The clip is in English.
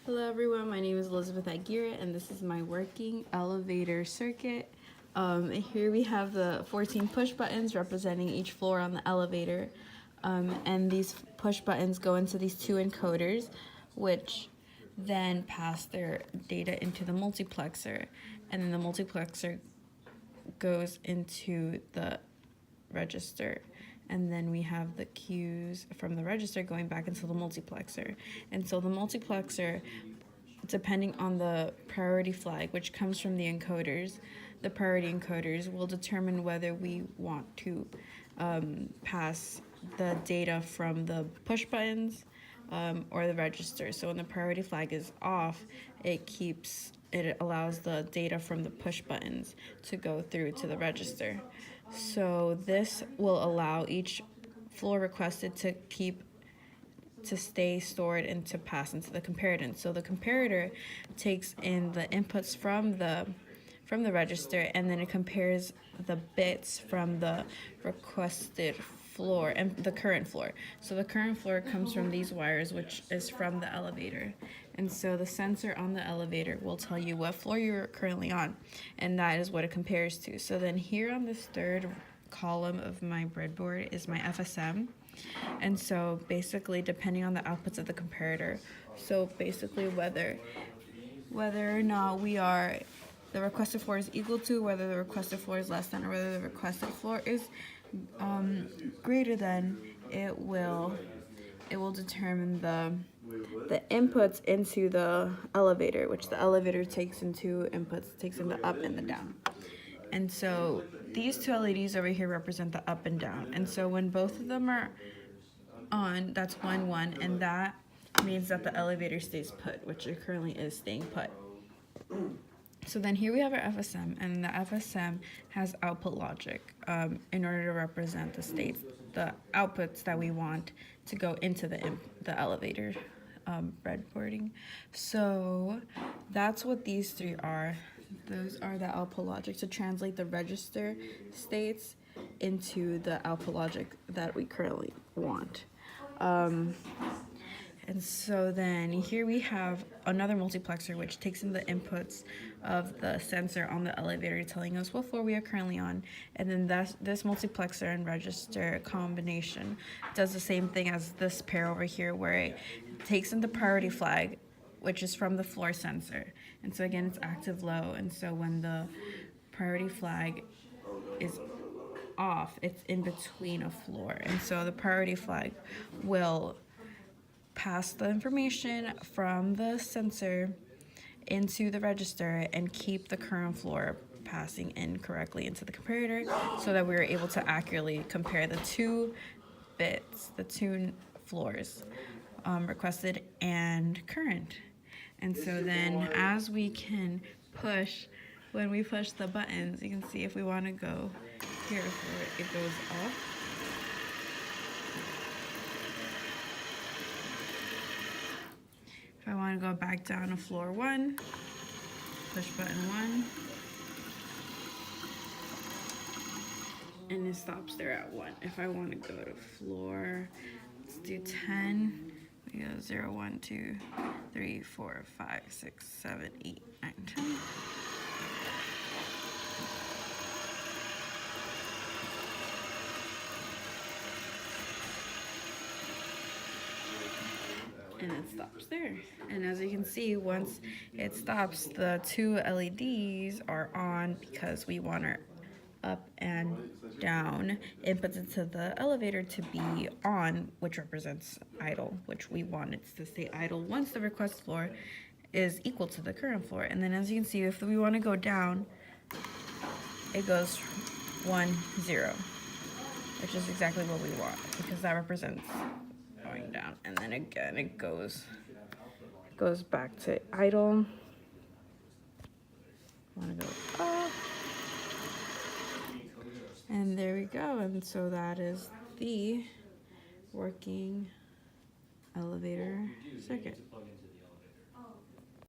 Hello everyone, my name is Elizabeth Aguirre and this is my working elevator circuit. Here we have the 14 push buttons representing each floor on the elevator. And these push buttons go into these two encoders, which then pass their data into the multiplexer. And then the multiplexer goes into the register, and then we have the cues from the register going back into the multiplexer. And so the multiplexer, depending on the priority flag, which comes from the encoders, the priority encoders will determine whether we want to pass the data from the push buttons or the register. So when the priority flag is off, it allows the data from the push buttons to go through to the register. So this will allow each floor requested to stay stored and to pass into the comparator. So the comparator takes in the inputs from the register, and then it compares the bits from the requested floor and the current floor. So the current floor comes from these wires, which is from the elevator. And so the sensor on the elevator will tell you what floor you're currently on, and that is what it compares to. So then here on this third column of my breadboard is my FSM. And so basically, depending on the outputs of the comparator, so basically whether or not the requested floor is equal to, whether the requested floor is less than, or whether the requested floor is greater than, it will determine the inputs into the elevator, which the elevator takes in two inputs, takes in the up and the down. And so these two LEDs over here represent the up and down. And so when both of them are on, that's 1, 1, and that means that the elevator stays put, which it currently is staying put. So then here we have our FSM, and the FSM has output logic in order to represent the states, the outputs that we want to go into the elevator breadboarding. So that's what these three are. Those are the output logic to translate the register states into the output logic that we currently want. And so then here we have another multiplexer, which takes in the inputs of the sensor on the elevator, telling us what floor we are currently on. And then this multiplexer and register combination does the same thing as this pair over here, where it takes in the priority flag, which is from the floor sensor. And so again, it's active low. And so when the priority flag is off, it's in between a floor. And so the priority flag will pass the information from the sensor into the register and keep the current floor passing in correctly into the comparator, so that we're able to accurately compare the two bits, the two floors, requested and current. And so then as we can push, when we push the buttons, you can see if we want to go here, it goes up. If I want to go back down to floor 1, push button 1, and it stops there at 1. If I want to go to floor, let's do 10, we go 0, 1, 2, 3, 4, 5, 6, 7, 8, 9, 10. And it stops there. And as you can see, once it stops, the two LEDs are on because we want our up and down inputs into the elevator to be on, which represents idle, which we want it to stay idle once the request floor is equal to the current floor. And then as you can see, if we want to go down, it goes 1, 0, which is exactly what we want, because that represents going down. And then again, it goes back to idle. Want to go up. And there we go. And so that is the working elevator circuit.